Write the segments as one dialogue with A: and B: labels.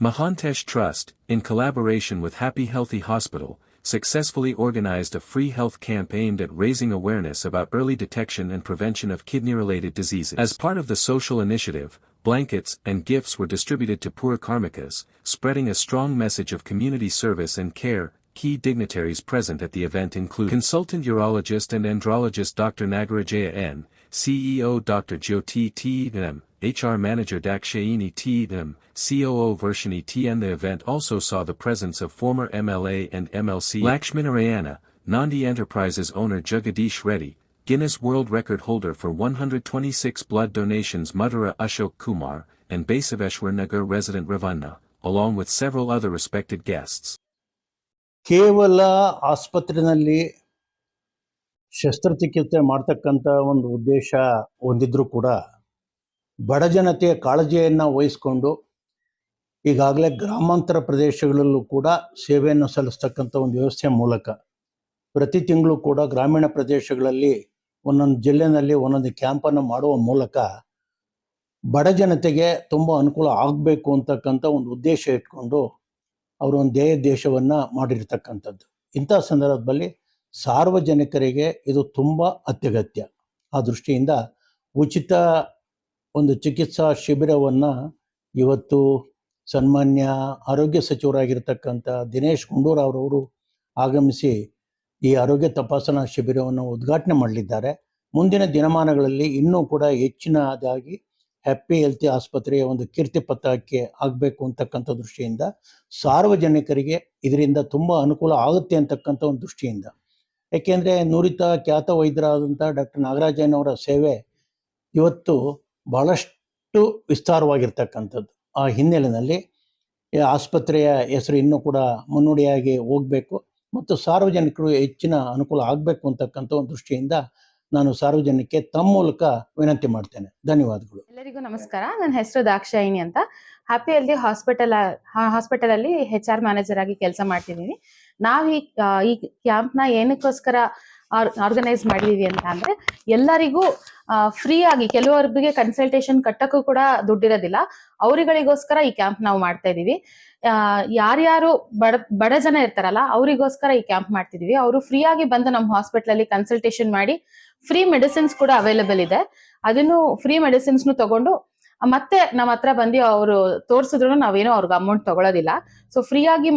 A: Mahantesh Trust, in collaboration with Happy Healthy Hospital, successfully organized a free health camp aimed at raising awareness about early detection and prevention of kidney-related diseases. As part of the social initiative, blankets and gifts were distributed to poor karmikas, spreading a strong message of community service and care. Key dignitaries present at the event include Consultant Urologist and Andrologist Dr. Nagarajaya N., CEO Dr. Jyoti T.M., HR Manager Dakshayini T.M., COO Varshini T.N. The event also saw the presence of former MLA and MLC Lakshminarayana, Nandi Enterprises owner Jagadish Reddy, Guinness World Record holder for 126 blood donations Madhura Ashok Kumar, and Basaveshwar Nagar resident Ravanna, along with several other respected guests.
B: ಕೇವಲ ಆಸ್ಪತ್ರೆಯಲ್ಲಿ ಶಸ್ತ್ರಚಿಕಿತ್ಸೆ ಮಾಡ್ತಕ್ಕಂಥ ಒಂದು ಉದ್ದೇಶ ಹೊಂದಿದ್ರೂ ಕೂಡ ಬಡ ಜನತೆಯ ಕಾಳಜಿಯನ್ನು ವಹಿಸಿಕೊಂಡು ಈಗಾಗಲೇ ಗ್ರಾಮಾಂತರ ಪ್ರದೇಶಗಳಲ್ಲೂ ಕೂಡ ಸೇವೆಯನ್ನು ಸಲ್ಲಿಸ್ತಕ್ಕಂಥ ಒಂದು ವ್ಯವಸ್ಥೆಯ ಮೂಲಕ ಪ್ರತಿ ತಿಂಗಳು ಕೂಡ ಗ್ರಾಮೀಣ ಪ್ರದೇಶಗಳಲ್ಲಿ ಒಂದೊಂದು ಜಿಲ್ಲೆಯಲ್ಲಿ ಒಂದೊಂದು ಕ್ಯಾಂಪನ್ನು ಮಾಡುವ ಮೂಲಕ ಬಡ ಜನತೆಗೆ ತುಂಬ ಅನುಕೂಲ ಆಗಬೇಕು ಅಂತಕ್ಕಂಥ ಒಂದು ಉದ್ದೇಶ ಇಟ್ಕೊಂಡು ಅವರು ಒಂದು ದೇಶವನ್ನು ಮಾಡಿರ್ತಕ್ಕಂಥದ್ದು. ಇಂಥ ಸಂದರ್ಭದಲ್ಲಿ ಸಾರ್ವಜನಿಕರಿಗೆ ಇದು ತುಂಬ ಅತ್ಯಗತ್ಯ. ಆ ದೃಷ್ಟಿಯಿಂದ ಉಚಿತ ಒಂದು ಚಿಕಿತ್ಸಾ ಶಿಬಿರವನ್ನು ಇವತ್ತು ಸನ್ಮಾನ್ಯ ಆರೋಗ್ಯ ಸಚಿವರಾಗಿರ್ತಕ್ಕಂಥ ದಿನೇಶ್ ಗುಂಡೂರಾವ್ ಅವರು ಆಗಮಿಸಿ ಈ ಆರೋಗ್ಯ ತಪಾಸಣಾ ಶಿಬಿರವನ್ನು ಉದ್ಘಾಟನೆ ಮಾಡಲಿದ್ದಾರೆ. ಮುಂದಿನ ದಿನಮಾನಗಳಲ್ಲಿ ಇನ್ನೂ ಕೂಡ ಹೆಚ್ಚಿನದಾಗಿ ಹ್ಯಾಪಿ ಹೆಲ್ತಿ ಆಸ್ಪತ್ರೆಯ ಒಂದು ಕೀರ್ತಿ ಪತ್ರಕ್ಕೆ ಆಗಬೇಕು ಅಂತಕ್ಕಂಥ ದೃಷ್ಟಿಯಿಂದ ಸಾರ್ವಜನಿಕರಿಗೆ ಇದರಿಂದ ತುಂಬ ಅನುಕೂಲ ಆಗುತ್ತೆ ಅಂತಕ್ಕಂಥ ಒಂದು ದೃಷ್ಟಿಯಿಂದ, ಏಕೆಂದರೆ ನುರಿತ ಖ್ಯಾತ ವೈದ್ಯರಾದಂಥ ಡಾಕ್ಟರ್ ನಾಗರಾಜಯ್ಯನವರ ಸೇವೆ ಇವತ್ತು ಬಹಳಷ್ಟು ವಿಸ್ತಾರವಾಗಿರ್ತಕ್ಕಂಥದ್ದು. ಆ ಹಿನ್ನೆಲೆಯಲ್ಲಿ ಈ ಆಸ್ಪತ್ರೆಯ ಹೆಸರು ಇನ್ನೂ ಕೂಡ ಮುನ್ನುಡಿಯಾಗಿ ಹೋಗಬೇಕು ಮತ್ತು ಸಾರ್ವಜನಿಕರು ಹೆಚ್ಚಿನ ಅನುಕೂಲ ಆಗಬೇಕು ಅಂತಕ್ಕಂಥ ಒಂದು ದೃಷ್ಟಿಯಿಂದ ನಾನು ಸಾರ್ವಜನಿಕಕ್ಕೆ ತಮ್ಮ ಮೂಲಕ ವಿನಂತಿ ಮಾಡ್ತೇನೆ. ಧನ್ಯವಾದಗಳು.
C: ಎಲ್ಲರಿಗೂ ನಮಸ್ಕಾರ. ನನ್ನ ಹೆಸರು ದಾಕ್ಷಾಯಿನಿ ಅಂತ. ಹ್ಯಾಪಿ ಹೆಲ್ದಿ ಹಾಸ್ಪಿಟಲ್ ಅಲ್ಲಿ HR ಮ್ಯಾನೇಜರ್ ಆಗಿ ಕೆಲಸ ಮಾಡ್ತಿದ್ದೀನಿ. ನಾವು ಈ ಕ್ಯಾಂಪ್ನ ಏನಕ್ಕೋಸ್ಕರ ಆರ್ಗನೈಸ್ ಮಾಡಿದೀವಿ ಅಂತ ಅಂದ್ರೆ, ಎಲ್ಲರಿಗೂ ಫ್ರೀ ಆಗಿ, ಕೆಲವರಿಗೆ ಕನ್ಸಲ್ಟೇಷನ್ ಕಟ್ಟಕ್ಕೂ ಕೂಡ ದುಡ್ಡಿರೋದಿಲ್ಲ, ಅವರಿಗಳಿಗೋಸ್ಕರ ಈ ಕ್ಯಾಂಪ್ ನಾವು ಮಾಡ್ತಾ ಇದೀವಿ. ಯಾರ್ಯಾರು ಬಡ ಜನ ಇರ್ತಾರಲ್ಲ ಅವರಿಗೋಸ್ಕರ ಈ ಕ್ಯಾಂಪ್ ಮಾಡ್ತಿದೀವಿ. ಅವರು ಫ್ರೀ ಆಗಿ ಬಂದು ನಮ್ಮ ಹಾಸ್ಪಿಟಲ್ ಅಲ್ಲಿ ಕನ್ಸಲ್ಟೇಷನ್ ಮಾಡಿ ಫ್ರೀ ಮೆಡಿಸಿನ್ಸ್ ಕೂಡ ಅವೈಲೇಬಲ್ ಇದೆ. ಅದನ್ನು ಫ್ರೀ ಮೆಡಿಸಿನ್ಸ್ ತಗೊಂಡು ಮತ್ತೆ ನಮ್ಮ ಹತ್ರ ಬಂದು ಅವರು ತೋರಿಸಿದ್ರು ನಾವೇನೋ ಅವ್ರಿಗೆ ಅಮೌಂಟ್ ತಗೊಳ್ಳೋದಿಲ್ಲ. ಸೊ ಫ್ರೀ ಆಗಿ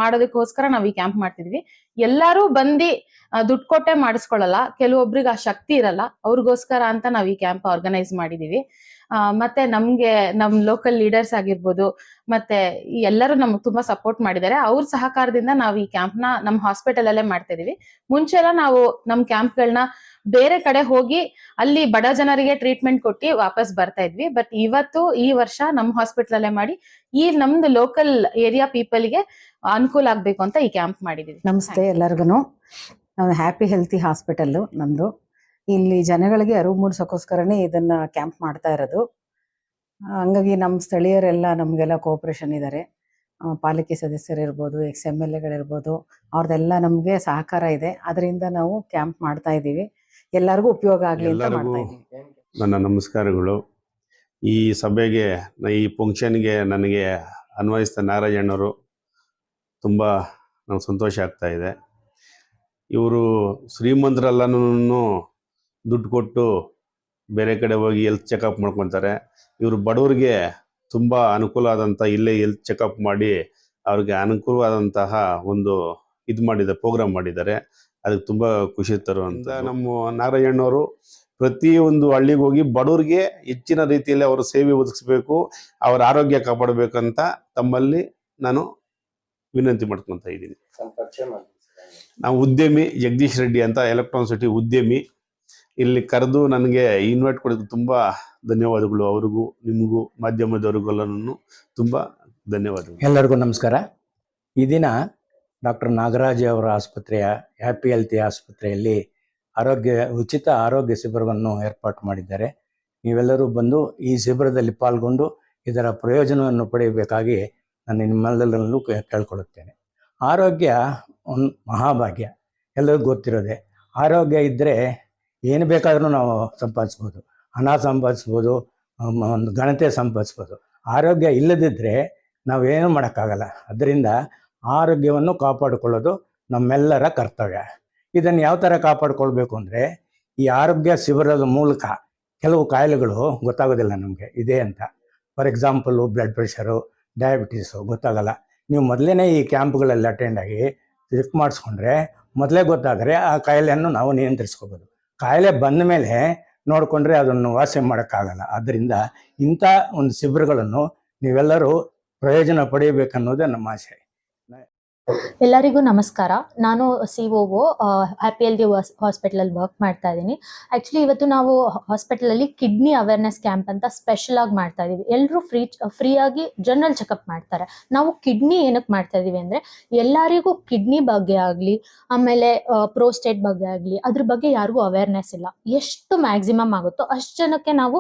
C: ಮಾಡೋದಕ್ಕೋಸ್ಕರ ನಾವು ಈ ಕ್ಯಾಂಪ್ ಮಾಡ್ತಿದ್ವಿ. ಎಲ್ಲಾರು ಬಂದು ದುಡ್ಡು ಕೊಟ್ಟೆ ಮಾಡಿಸ್ಕೊಳ್ಳಲ್ಲ, ಕೆಲವೊಬ್ರಿಗೆ ಆ ಶಕ್ತಿ ಇರಲ್ಲ, ಅವ್ರಿಗೋಸ್ಕರ ಅಂತ ನಾವು ಈ ಕ್ಯಾಂಪ್ ಆರ್ಗನೈಸ್ ಮಾಡಿದೀವಿ. ಮತ್ತೆ ನಮ್ಗೆ ನಮ್ ಲೋಕಲ್ ಲೀಡರ್ಸ್ ಆಗಿರ್ಬೋದು, ಮತ್ತೆ ಎಲ್ಲರೂ ನಮ್ಗೆ ತುಂಬಾ ಸಪೋರ್ಟ್ ಮಾಡಿದ್ದಾರೆ. ಅವ್ರ ಸಹಕಾರದಿಂದ ನಾವು ಈ ಕ್ಯಾಂಪ್ ನ ನಮ್ಮ ಹಾಸ್ಪಿಟಲ್ ಅಲ್ಲೇ ಮಾಡ್ತಾ ಇದೀವಿ. ಮುಂಚೆ ಎಲ್ಲ ನಾವು ನಮ್ ಕ್ಯಾಂಪ್ಗಳನ್ನ ಬೇರೆ ಕಡೆ ಹೋಗಿ ಅಲ್ಲಿ ಬಡ ಜನರಿಗೆ ಟ್ರೀಟ್ಮೆಂಟ್ ಕೊಟ್ಟು ವಾಪಸ್ ಬರ್ತಾ ಇದ್ವಿ. ಬಟ್ ಈ ವರ್ಷ ನಮ್ಮ ಹಾಸ್ಪಿಟಲ್ ಅಲ್ಲೇ ಮಾಡಿ ಈ ನಮ್ದು ಲೋಕಲ್ ಏರಿಯಾ ಪೀಪಲ್ಗೆ ಅನುಕೂಲ ಆಗ್ಬೇಕು ಅಂತ ಈ ಕ್ಯಾಂಪ್ ಮಾಡಿದೀವಿ.
D: ನಮಸ್ತೆ ಎಲ್ಲರಿಗೂ. ನಾವು ಹ್ಯಾಪಿ ಹೆಲ್ತಿ ಹಾಸ್ಪಿಟಲ್ ನಮ್ದು. ಇಲ್ಲಿ ಜನಗಳಿಗೆ ಅರಿವು ಮೂಡಿಸೋಕ್ಕೋಸ್ಕರನೇ ಇದನ್ನ ಕ್ಯಾಂಪ್ ಮಾಡ್ತಾ ಇರೋದು. ಹಂಗಾಗಿ ನಮ್ಮ ಸ್ಥಳೀಯರೆಲ್ಲ ನಮಗೆಲ್ಲ ಕೋಆಪರೇಷನ್ ಇದ್ದಾರೆ. ಪಾಲಿಕೆ ಸದಸ್ಯರಿರ್ಬೋದು, XMLAಗಳಿರ್ಬೋದು, ಅವ್ರದ್ದೆಲ್ಲ ನಮಗೆ ಸಹಕಾರ ಇದೆ. ಅದರಿಂದ ನಾವು ಕ್ಯಾಂಪ್ ಮಾಡ್ತಾ ಇದ್ದೀವಿ. ಎಲ್ಲರಿಗೂ ಉಪಯೋಗ ಆಗಲಿ ಅಂತ ಮಾಡ್ತಾ ಇದ್ದೀವಿ.
E: ನನ್ನ ನಮಸ್ಕಾರಗಳು. ಈ ಸಭೆಗೆ, ಈ ಫಂಕ್ಷನ್ಗೆ ನನಗೆ ಅನ್ವಯಿಸಿದ ನಾರಾಯಣವರು ತುಂಬ ನಂಗೆ ಸಂತೋಷ ಆಗ್ತಾ ಇದೆ. ಇವರು ಶ್ರೀಮಂತರೆಲ್ಲನೂ ದುಡ್ಡು ಕೊಟ್ಟು ಬೇರೆ ಕಡೆ ಹೋಗಿ ಹೆಲ್ತ್ ಚೆಕಪ್ ಮಾಡ್ಕೊತಾರೆ. ಇವರು ಬಡವರಿಗೆ ತುಂಬ ಅನುಕೂಲ ಆದಂಥ ಇಲ್ಲೇ ಹೆಲ್ತ್ ಚೆಕಪ್ ಮಾಡಿ ಅವ್ರಿಗೆ ಅನುಕೂಲವಾದಂತಹ ಒಂದು ಪ್ರೋಗ್ರಾಮ್ ಮಾಡಿದ್ದಾರೆ. ಅದಕ್ಕೆ ತುಂಬ ಖುಷಿ ತರುವಂಥ ನಮ್ಮ ನಾರಾಯಣವರು ಪ್ರತಿಯೊಂದು ಹಳ್ಳಿಗೆ ಹೋಗಿ ಬಡವರಿಗೆ ಹೆಚ್ಚಿನ ರೀತಿಯಲ್ಲಿ ಅವರು ಸೇವೆ ಒದಗಿಸ್ಬೇಕು, ಅವರ ಆರೋಗ್ಯ ಕಾಪಾಡಬೇಕಂತ ತಮ್ಮಲ್ಲಿ ನಾನು ವಿನಂತಿ ಮಾಡ್ಕೊತಾ ಇದ್ದೀನಿ. ನಾವು ಉದ್ಯಮಿ ಜಗದೀಶ್ ರೆಡ್ಡಿ ಅಂತ, ಎಲೆಕ್ಟ್ರಾನಿಕ್ ಸಿಟಿ ಉದ್ಯಮಿ. ಇಲ್ಲಿ ಕರೆದು ನನಗೆ ಇನ್ವೈಟ್ ಕೊಡೋದಕ್ಕೆ ತುಂಬ ಧನ್ಯವಾದಗಳು. ಅವ್ರಿಗೂ ನಿಮಗೂ ಮಾಧ್ಯಮದವ್ರಿಗೆಲ್ಲನೂ ತುಂಬ ಧನ್ಯವಾದಗಳು.
F: ಎಲ್ಲರಿಗೂ ನಮಸ್ಕಾರ. ಈ ದಿನ ಡಾಕ್ಟರ್ ನಾಗರಾಜ್ ಅವರ ಆಸ್ಪತ್ರೆಯ ಹ್ಯಾಪಿ ಹೆಲ್ತಿ ಆಸ್ಪತ್ರೆಯಲ್ಲಿ ಉಚಿತ ಆರೋಗ್ಯ ಶಿಬಿರವನ್ನು ಏರ್ಪಾಟು ಮಾಡಿದ್ದಾರೆ. ನೀವೆಲ್ಲರೂ ಬಂದು ಈ ಶಿಬಿರದಲ್ಲಿ ಪಾಲ್ಗೊಂಡು ಇದರ ಪ್ರಯೋಜನವನ್ನು ಪಡೆಯಬೇಕಾಗಿ ನಾನು ನಿಮ್ಮೆಲ್ಲರಲ್ಲೂ ಕೇಳ್ಕೊಳ್ಳುತ್ತೇನೆ. ಆರೋಗ್ಯ ಒಂದು ಮಹಾಭಾಗ್ಯ, ಎಲ್ಲರಿಗೂ ಗೊತ್ತಿರೋದೆ. ಆರೋಗ್ಯ ಇದ್ದರೆ ಏನು ಬೇಕಾದ್ರೂ ನಾವು ಸಂಪಾದಿಸ್ಬೋದು, ಹಣ ಸಂಪಾದಿಸ್ಬೋದು, ಒಂದು ಘನತೆ ಸಂಪಾದಿಸ್ಬೋದು. ಆರೋಗ್ಯ ಇಲ್ಲದಿದ್ದರೆ ನಾವೇನು ಮಾಡೋಕ್ಕಾಗಲ್ಲ. ಅದರಿಂದ ಆರೋಗ್ಯವನ್ನು ಕಾಪಾಡಿಕೊಳ್ಳೋದು ನಮ್ಮೆಲ್ಲರ ಕರ್ತವ್ಯ. ಇದನ್ನು ಯಾವ ಥರ ಕಾಪಾಡಿಕೊಳ್ಬೇಕು ಅಂದರೆ, ಈ ಆರೋಗ್ಯ ಶಿಬಿರದ ಮೂಲಕ ಕೆಲವು ಕಾಯಿಲೆಗಳು ಗೊತ್ತಾಗೋದಿಲ್ಲ ನಮಗೆ ಇದೆ ಅಂತ. For example blood pressure, diabetes ಗೊತ್ತಾಗಲ್ಲ. ನೀವು ಮೊದಲೇ ಈ ಕ್ಯಾಂಪ್ಗಳಲ್ಲಿ ಅಟೆಂಡ್ ಆಗಿ ಚೆಕ್ ಮಾಡಿಸ್ಕೊಂಡ್ರೆ ಮೊದಲೇ ಗೊತ್ತಾದರೆ ಆ ಕಾಯಿಲೆಯನ್ನು ನಾವು ನಿಯಂತ್ರಿಸ್ಕೋಬೋದು. ಕಾಯಿಲೆ ಬಂದ ಮೇಲೆ ನೋಡಿಕೊಂಡ್ರೆ ಅದನ್ನು ವಾಸಿ ಮಾಡೋಕ್ಕಾಗಲ್ಲ. ಆದ್ದರಿಂದ ಇಂಥ ಒಂದು ಶಿಬಿರಗಳನ್ನು ನೀವೆಲ್ಲರೂ ಪ್ರಯೋಜನ ಪಡೆಯಬೇಕನ್ನೋದೇ ನಮ್ಮ ಆಸೆ.
G: ಎಲ್ಲರಿಗೂ ನಮಸ್ಕಾರ. ನಾನು COO ಹ್ಯಾಪಿ ಹೆಲ್ತಿ ಹಾಸ್ಪಿಟಲಲ್ಲಿ ವರ್ಕ್ ಮಾಡ್ತಾ ಇದ್ದೀನಿ. ಆ್ಯಕ್ಚುಲಿ ಇವತ್ತು ನಾವು ಹಾಸ್ಪಿಟಲಲ್ಲಿ ಕಿಡ್ನಿ ಅವೇರ್ನೆಸ್ ಕ್ಯಾಂಪ್ ಅಂತ ಸ್ಪೆಷಲ್ ಆಗಿ ಮಾಡ್ತಾ ಇದ್ದೀವಿ. ಎಲ್ಲರೂ ಫ್ರೀಯಾಗಿ ಜನರಲ್ ಚೆಕಪ್ ಮಾಡ್ತಾರೆ. ನಾವು ಕಿಡ್ನಿ ಏನಕ್ಕೆ ಮಾಡ್ತಾ ಇದ್ದೀವಿ ಅಂದರೆ, ಎಲ್ಲರಿಗೂ ಕಿಡ್ನಿ ಬಗ್ಗೆ ಆಗಲಿ, ಆಮೇಲೆ ಪ್ರೋಸ್ಟೇಟ್ ಬಗ್ಗೆ ಆಗಲಿ, ಅದ್ರ ಬಗ್ಗೆ ಯಾರಿಗೂ ಅವೇರ್ನೆಸ್ ಇಲ್ಲ. ಎಷ್ಟು ಮ್ಯಾಕ್ಸಿಮಮ್ ಆಗುತ್ತೋ ಅಷ್ಟು ಜನಕ್ಕೆ ನಾವು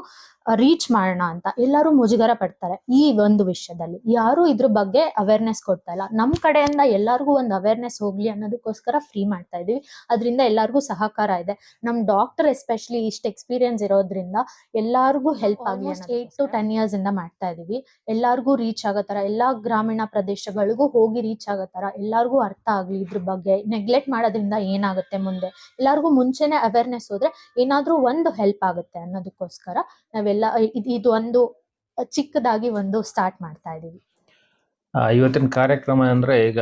G: ರೀಚ್ ಮಾಡೋಣ ಅಂತ ಎಲ್ಲರೂ ಮುಜುಗರ ಪಡ್ತಾರೆ. ಈ ಒಂದು ವಿಷಯದಲ್ಲಿ ಯಾರು ಇದ್ರ ಬಗ್ಗೆ ಅವೇರ್ನೆಸ್ ಕೊಡ್ತಾ ಇಲ್ಲ. ನಮ್ಮ ಕಡೆಯಿಂದ ಎಲ್ಲರಿಗೂ ಒಂದು ಅವೇರ್ನೆಸ್ ಹೋಗ್ಲಿ ಅನ್ನೋದಕ್ಕೋಸ್ಕರ ಫ್ರೀ ಮಾಡ್ತಾ ಇದೀವಿ. ಅದರಿಂದ ಎಲ್ಲರಿಗೂ ಸಹಕಾರ ಇದೆ. ನಮ್ಮ ಡಾಕ್ಟರ್ ಎಸ್ಪೆಷಲಿ ಇಷ್ಟು ಎಕ್ಸ್ಪೀರಿಯನ್ಸ್ ಇರೋದ್ರಿಂದ ಎಲ್ಲರಿಗೂ ಹೆಲ್ಪ್ ಆಗಲಿ. 8 to 10 years ಇಂದ ಮಾಡ್ತಾ ಇದೀವಿ. ಎಲ್ಲರಿಗೂ ರೀಚ್ ಆಗೋ ಥರ, ಎಲ್ಲಾ ಗ್ರಾಮೀಣ ಪ್ರದೇಶಗಳಿಗೂ ಹೋಗಿ ರೀಚ್ ಆಗೋ ಥರ, ಎಲ್ಲರಿಗೂ ಅರ್ಥ ಆಗಲಿ ಇದ್ರ ಬಗ್ಗೆ. ನೆಗ್ಲೆಕ್ಟ್ ಮಾಡೋದ್ರಿಂದ ಏನಾಗುತ್ತೆ ಮುಂದೆ, ಎಲ್ಲರಿಗೂ ಮುಂಚೆನೆ ಅವೇರ್ನೆಸ್ ಹೋದ್ರೆ ಏನಾದ್ರೂ ಒಂದು ಹೆಲ್ಪ್ ಆಗುತ್ತೆ ಅನ್ನೋದಕ್ಕೋಸ್ಕರ ನಾವೆಲ್ಲ ಇದು ಒಂದು ಚಿಕ್ಕದಾಗಿ ಒಂದು ಸ್ಟಾರ್ಟ್ ಮಾಡ್ತಾ ಇದೀವಿ.
H: ಇವತ್ತಿನ ಕಾರ್ಯಕ್ರಮ ಅಂದ್ರೆ, ಈಗ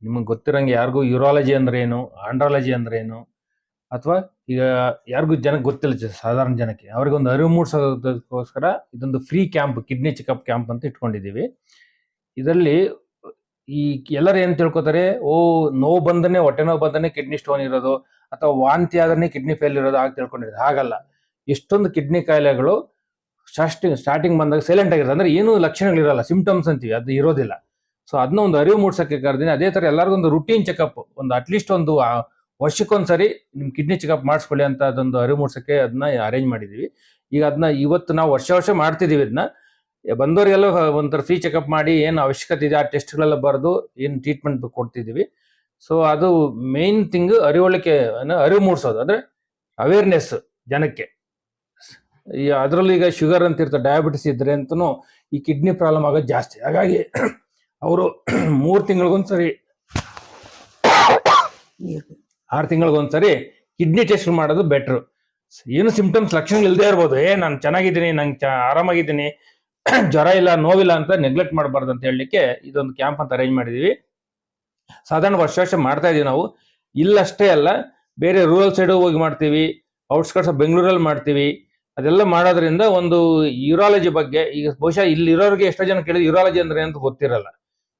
H: ನಿಮಗೆ ಗೊತ್ತಿರಂಗೆ ಯಾರಿಗೂ ಯೂರಾಲಜಿ ಅಂದ್ರೆ ಏನು, ಆಂಡ್ರಾಲಜಿ ಅಂದ್ರೆ ಏನು, ಅಥವಾ ಈಗ ಯಾರಿಗೂ ಜನಕ್ಕೆ ಗೊತ್ತಿಲ್ಲ, ಸಾಧಾರಣ ಜನಕ್ಕೆ ಅವ್ರಿಗೊಂದು ಅರಿವು ಮೂಡಿಸೋದಕ್ಕೋಸ್ಕರ ಇದೊಂದು free camp, kidney checkup camp ಅಂತ ಇಟ್ಕೊಂಡಿದ್ದೀವಿ. ಇದರಲ್ಲಿ ಈ ಎಲ್ಲರೂ ಏನು ತಿಳ್ಕೊತಾರೆ, ನೋವು ಬಂದನೆ, ಹೊಟ್ಟೆ ನೋವು ಬಂದನೆ ಕಿಡ್ನಿ ಸ್ಟೋನ್ ಇರೋದು, ಅಥವಾ ವಾಂತಿ ಆದ್ರೆ ಕಿಡ್ನಿ ಫೇಲ್ ಇರೋದು ಆಗ ತಿಳ್ಕೊಂಡಿರೋದು. ಹಾಗಲ್ಲ. ಎಷ್ಟೊಂದು ಕಿಡ್ನಿ ಕಾಯಿಲೆಗಳು ಸ್ಟಾರ್ಟಿಂಗ್ ಬಂದಾಗ ಸೈಲೆಂಟ್ ಆಗಿರುತ್ತೆ, ಅಂದ್ರೆ ಏನು ಲಕ್ಷಣಗಳಿರಲ್ಲ, ಸಿಂಪ್ಟಮ್ಸ್ ಅಂತೀವಿ, ಅದು ಇರೋದಿಲ್ಲ. ಸೊ ಅದನ್ನ ಒಂದು ಅರಿವು ಮೂಡ್ಸಕ್ಕೆ ಕರೆದಿನಿ. ಅದೇ ತರ ಎಲ್ಲರಿಗೂ ಒಂದು ರುಟೀನ್ ಚೆಕಪ್, ಒಂದು ಅಟ್ಲೀಸ್ಟ್ ಒಂದು ವರ್ಷಕ್ಕೊಂದ್ಸರಿ ನಿಮ್ ಕಿಡ್ನಿ ಚೆಕಪ್ ಮಾಡಿಸ್ಕೊಳ್ಳಿ ಅಂತ ಅದೊಂದು ಅರಿವು ಮೂಡ್ಸಕ್ಕೆ ಅದನ್ನ ಅರೇಂಜ್ ಮಾಡಿದೀವಿ. ಈಗ ಅದನ್ನ ಇವತ್ತು ನಾವು ವರ್ಷ ಮಾಡ್ತಿದೀವಿ. ಇದನ್ನ ಬಂದವರಿಗೆಲ್ಲ ಒಂಥರ ಫ್ರೀ ಚೆಕಪ್ ಮಾಡಿ ಏನು ಅವಶ್ಯಕತೆ ಇದೆ ಆ ಟೆಸ್ಟ್ಗಳೆಲ್ಲ ಬರೆದು ಏನು ಟ್ರೀಟ್ಮೆಂಟ್ ಕೊಡ್ತಿದೀವಿ. ಸೊ ಅದು ಮೇನ್ ಥಿಂಗ್, ಅರಿವು ಮೂಡಿಸೋದು, ಅಂದ್ರೆ ಅವೇರ್ನೆಸ್ ಜನಕ್ಕೆ. ಅದರಲ್ಲಿ ಈಗ ಶುಗರ್ ಅಂತ ಇರ್ತಾರೆ, ಡಯಾಬಿಟಿಸ್ ಇದ್ರೆ ಅಂತೂ ಈ ಕಿಡ್ನಿ ಪ್ರಾಬ್ಲಮ್ ಆಗೋದು ಜಾಸ್ತಿ. ಹಾಗಾಗಿ ಅವರು 3 ತಿಂಗಳಿಗೊಂದ್ಸರಿ 6 ತಿಂಗಳಿಗೊಂದ್ಸರಿ ಕಿಡ್ನಿ ಟೆಸ್ಟ್ ಮಾಡೋದು ಬೆಟ್ರು. ಏನು ಸಿಂಪ್ಟಮ್ಸ್ ಲಕ್ಷಣಗಳು ಇಲ್ಲದೆ ಇರ್ಬೋದು, ನಾನು ಚೆನ್ನಾಗಿದ್ದೀನಿ, ನಂಗೆ ಆರಾಮಾಗಿದ್ದೀನಿ, ಜ್ವರ ಇಲ್ಲ, ನೋವಿಲ್ಲ ಅಂತ ನೆಗ್ಲೆಕ್ಟ್ ಮಾಡಬಾರ್ದು ಅಂತ ಹೇಳಲಿಕ್ಕೆ ಇದೊಂದು ಕ್ಯಾಂಪ್ ಅಂತ ಅರೇಂಜ್ ಮಾಡಿದೀವಿ. ಸಾಧಾರಣ ವರ್ಷ ಮಾಡ್ತಾ ಇದೀವಿ ನಾವು. ಇಲ್ಲಷ್ಟೇ ಅಲ್ಲ, ಬೇರೆ ರೂರಲ್ ಸೈಡ್ ಹೋಗಿ ಮಾಡ್ತೀವಿ, ಔಟ್ಸ್ಕರ್ಟ್ಸ್ ಬೆಂಗಳೂರಲ್ಲಿ ಮಾಡ್ತೀವಿ. ಅದೆಲ್ಲ ಮಾಡೋದ್ರಿಂದ ಒಂದು ಯೂರಾಲಜಿ ಬಗ್ಗೆ, ಈಗ ಬಹುಶಃ ಇಲ್ಲಿರೋರಿಗೆ ಎಷ್ಟೋ ಜನ ಕೇಳಿದ್ರೆ ಯೂರಾಲಜಿ ಅಂದ್ರೆ ಅಂತ ಗೊತ್ತಿರಲ್ಲ.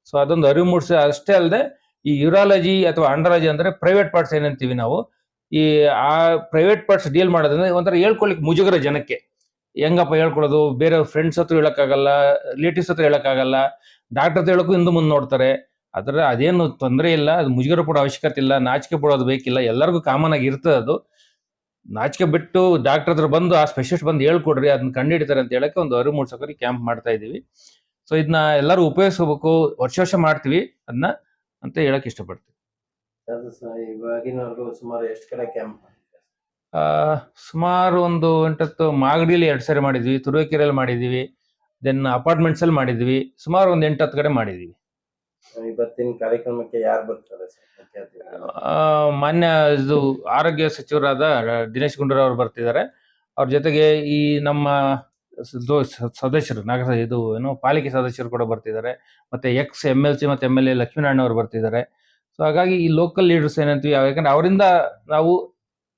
H: ಸೊ ಅದೊಂದು ಅರಿವು ಮೂಡಿಸಿ, ಅಷ್ಟೇ ಅಲ್ಲದೆ ಈ ಯೂರಾಲಜಿ ಅಥವಾ ಆಂಡ್ರಾಲಜಿ ಅಂದ್ರೆ ಪ್ರೈವೇಟ್ ಪಾರ್ಟ್ಸ್ ಏನಂತೀವಿ ನಾವು, ಆ ಪ್ರೈವೇಟ್ ಪಾರ್ಟ್ಸ್ ಡೀಲ್ ಮಾಡೋದ್ರಿಂದ ಒಂಥರ ಹೇಳ್ಕೊಳಿಕ್ ಮುಜುಗರ ಜನಕ್ಕೆ. ಹೆಂಗಪ್ಪ ಹೇಳ್ಕೊಳೋದು, ಬೇರೆ ಫ್ರೆಂಡ್ಸ್ ಹತ್ರ ಹೇಳಕ್ಕಾಗಲ್ಲ, ರಿಲೇಟಿವ್ಸ್ ಹತ್ರ ಹೇಳಕ್ಕಾಗಲ್ಲ, ಡಾಕ್ಟರ್ ಹತ್ರ ಹೇಳಕ್ಕೂ ಹಿಂದೆ ಮುಂದೆ ನೋಡ್ತಾರೆ. ಅದೇನು ತೊಂದರೆ ಇಲ್ಲ, ಅದು ಮುಜುಗರ ಪಡೋ ಅವಶ್ಯಕತೆ ಇಲ್ಲ, ನಾಚಿಕೆ ಪಡೋದು ಬೇಕಿಲ್ಲ, ಎಲ್ಲರಿಗೂ ಕಾಮನ್ ಆಗಿ ಇರ್ತದೆ. ಅದು ನಾಚಿಕೆ ಬಿಟ್ಟು ಡಾಕ್ಟರ್ ಹತ್ರ ಬಂದು ಆ ಸ್ಪೆಷಲಿಸ್ಟ್ ಬಂದು ಹೇಳ್ಕೊಡ್ರಿ, ಅದನ್ನ ಕಂಡುಹಿಡಿತಾರೆ ಅಂತ ಹೇಳಕ್ಕೆ ಒಂದು ಅರಿವು ಮೂಡ್ಸೋಕೆ ಕ್ಯಾಂಪ್ ಮಾಡ್ತಾ ಇದೀವಿ. ಸೊ ಇದನ್ನ ಎಲ್ಲರೂ ಉಪಯೋಗಿಸ್ಕೋಬೇಕು, ವರ್ಷ ಮಾಡ್ತೀವಿ ಅದನ್ನ ಅಂತ ಹೇಳಕ್ ಇಷ್ಟಪಡ್ತೀವಿ. ಸುಮಾರು ಒಂದು 8 ಮಾಗಡಿಯಲ್ಲಿ 2 ಸರಿ ಮಾಡಿದ್ವಿ, ತುರುವೇಕೆರೆಯಲ್ಲಿ ಮಾಡಿದೀವಿ, ದೆನ್ ಅಪಾರ್ಟ್ಮೆಂಟ್ಸ್ ಅಲ್ಲಿ ಮಾಡಿದ್ವಿ, ಸುಮಾರು ಒಂದು 8-10 ಕಡೆ ಮಾಡಿದೀವಿ.
I: ಇವತ್ತಿನ ಕಾರ್ಯಕ್ರಮಕ್ಕೆ ಯಾರು ಬರ್ತಾರೆ?
H: ಮಾನ್ಯ ಇದು ಆರೋಗ್ಯ ಸಚಿವರಾದ ದಿನೇಶ್ ಗುಂಡೂರಾವ್ ಅವರು ಬರ್ತಿದ್ದಾರೆ. ಅವ್ರ ಜೊತೆಗೆ ಈ ನಮ್ಮ ಸದಸ್ಯರು ನಗರ ಪಾಲಿಕೆ ಸದಸ್ಯರು ಕೂಡ ಬರ್ತಿದ್ದಾರೆ. ಮತ್ತೆ MLC ಮತ್ತೆ MLA ಲಕ್ಷ್ಮೀನಾರಾಯಣ ಅವರು ಬರ್ತಿದ್ದಾರೆ. ಸೊ ಹಾಗಾಗಿ ಈ ಲೋಕಲ್ ಲೀಡರ್ಸ್ ಏನಂತೀವಿ, ಯಾಕಂದ್ರೆ ಅವರಿಂದ ನಾವು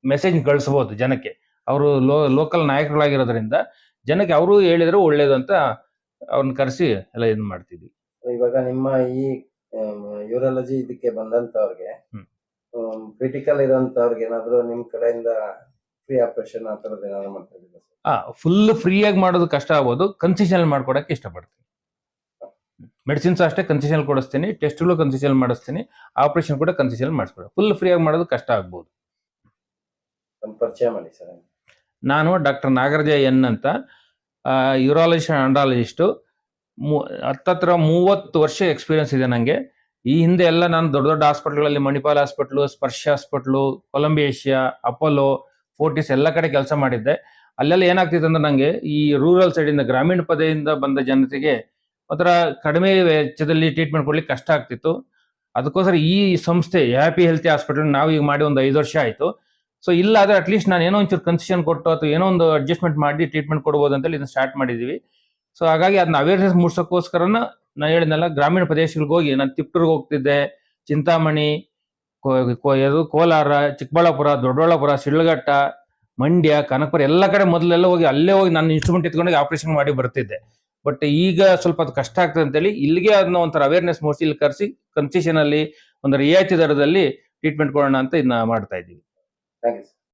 H: ಮೆಸೇಜ್ ಕಳಿಸಬಹುದು ಜನಕ್ಕೆ. ಅವರು ಲೋಕಲ್ ನಾಯಕರುಗಳಾಗಿರೋದ್ರಿಂದ ಜನಕ್ಕೆ ಅವರು ಹೇಳಿದ್ರು ಒಳ್ಳೇದು ಅಂತ ಅವ್ರನ್ನ ಕರೆಸಿ ಎಲ್ಲ ಇದು ಮಾಡ್ತಿದ್ವಿ.
I: ಇವಾಗ ನಿಮ್ಮ ಈ ಯೂರಾಲಜಿ ಇದಕ್ಕೆ ಬಂದಂತವ್ರಿಗೆ, ಕ್ರಿಟಿಕಲ್ ಇರೋಂತವ್ರಿಗೆ ಏನಾದ್ರು ನಿಮ್ ಕಡೆಯಿಂದ ಫ್ರೀ ಆಪರೇಷನ್ ಆ ತರದ್ ಏನಾದ್ರು ಮಾಡ್ತಾ ಇದ್ದೀರಾ?
H: ಫುಲ್ ಫ್ರೀಯಾಗಿ ಮಾಡೋದು ಕಷ್ಟ ಆಗ್ಬೋದು, ಕನ್ಸೆಷನ್ ಮಾಡ್ಕೊಡಕ್ಕೆ ಇಷ್ಟಪಡ್ತೀನಿ. ಮೆಡಿಸಿನ್ಸ್ ಅಷ್ಟೇ ಕನ್ಸೆಷನ್ ಕೊಡಿಸ್ತೀನಿ, ಟೆಸ್ಟ್ಗಳು ಕನ್ಸೆಷನ್ ಮಾಡಿಸ್ತೀನಿ, ಆಪರೇಷನ್ ಕೂಡ ಕನ್ಸೆಷನ್ ಮಾಡಿಸ್ಕೊಡ. ಫುಲ್ ಫ್ರೀಯಾಗಿ ಮಾಡೋದು ಕಷ್ಟ ಆಗ್ಬೋದು.
I: ಪರಿಚಯ ಮಾಡಿ ಸರ್.
H: ನಾನು ಡಾಕ್ಟರ್ ನಾಗರಾಜ ಎನ್ ಅಂತ, ಯೂರಾಲಜಿಸ್ಟ್ ಅಂಡ್ ಆಂಡ್ರಾಲಜಿಸ್ಟು. 30 ವರ್ಷ ಎಕ್ಸ್ಪೀರಿಯನ್ಸ್ ಇದೆ ನನಗೆ. ಈ ಹಿಂದೆ ಎಲ್ಲ ನಾನು ದೊಡ್ಡ ದೊಡ್ಡ ಹಾಸ್ಪಿಟ್ಲ್ಗಳಲ್ಲಿ, Manipal hospital, Sparsh hospital, Columbia Asia, Apollo, Fortis ಎಲ್ಲ ಕಡೆ ಕೆಲಸ ಮಾಡಿದ್ದೆ. ಅಲ್ಲೆಲ್ಲ ಏನಾಗ್ತಿತ್ತು ಅಂದ್ರೆ, ನನಗೆ ಈ ರೂರಲ್ ಸೈಡಿಂದ, ಗ್ರಾಮೀಣ ಪದೆಯಿಂದ ಬಂದ ಜನತೆಗೆ ಒಂಥರ ಕಡಿಮೆ ವೆಚ್ಚದಲ್ಲಿ ಟ್ರೀಟ್ಮೆಂಟ್ ಕೊಡ್ಲಿಕ್ಕೆ ಕಷ್ಟ ಆಗ್ತಿತ್ತು. ಅದಕ್ಕೋಸ್ಕರ ಈ ಸಂಸ್ಥೆ ಹ್ಯಾಪಿ ಹೆಲ್ತಿ ಹಾಸ್ಪಿಟಲ್ ನಾವು ಈಗ ಮಾಡಿ ಒಂದು 5 ವರ್ಷ ಆಯ್ತು. ಸೊ ಇಲ್ಲ ಆದ್ರೆ ಅಟ್ಲೀಸ್ಟ್ ನಾನು ಏನೋ ಒಂಚೂರು ಕನ್ಸೆಷನ್ ಕೊಟ್ಟು ಅಥವಾ ಏನೋ ಒಂದು ಅಡ್ಜಸ್ಟ್ಮೆಂಟ್ ಮಾಡಿ ಟ್ರೀಟ್ಮೆಂಟ್ ಕೊಡ್ಬೋದು ಅಂತೇಳಿ ಇದನ್ನ ಸ್ಟಾರ್ಟ್ ಮಾಡಿದೀವಿ. ಸೊ ಹಾಗಾಗಿ ಅದನ್ನ ಅವೇರ್ನೆಸ್ ಮೂಡಿಸೋಕ್ಕೋಸ್ಕರನ ನಾನು ಹೇಳಿದ್ನಲ್ಲ, ಗ್ರಾಮೀಣ ಪ್ರದೇಶಗಳಿಗೆ ಹೋಗಿ ನಾನು ತಿಪ್ಟೂರ್ಗೆ ಹೋಗ್ತಿದ್ದೆ, ಚಿಂತಾಮಣಿ, ಕೋಲಾರ, ಚಿಕ್ಕಬಳ್ಳಾಪುರ, ದೊಡ್ಡಬಳ್ಳಾಪುರ, ಶಿಡ್ಲಘಟ್ಟ, ಮಂಡ್ಯ, ಕನಕಪುರ ಎಲ್ಲ ಕಡೆ ಮೊದಲೆಲ್ಲ ಹೋಗಿ ಅಲ್ಲೇ ಹೋಗಿ ನಾನು ಇನ್ಸ್ಟ್ರೂಮೆಂಟ್ ಎತ್ಕೊಂಡೋಗಿ ಆಪರೇಷನ್ ಮಾಡಿ ಬರ್ತಿದ್ದೆ. ಬಟ್ ಈಗ ಸ್ವಲ್ಪ ಅದು ಕಷ್ಟ ಆಗ್ತದೆ ಅಂತೇಳಿ ಇಲ್ಲಿಗೆ ಅದನ್ನ ಒಂಥರ ಅವೇರ್ನೆಸ್ ಮೂಡಿಸಿ ಇಲ್ಲಿ ಕರೆಸಿ ಕನ್ಸೆಷನ್ ಅಲ್ಲಿ ಒಂದು ರಿಯಾಯಿತಿ ದರದಲ್ಲಿ ಟ್ರೀಟ್ಮೆಂಟ್ ಕೊಡೋಣ ಅಂತ ಇದನ್ನ ಮಾಡ್ತಾ ಇದ್ದೀವಿ.
I: Thank you.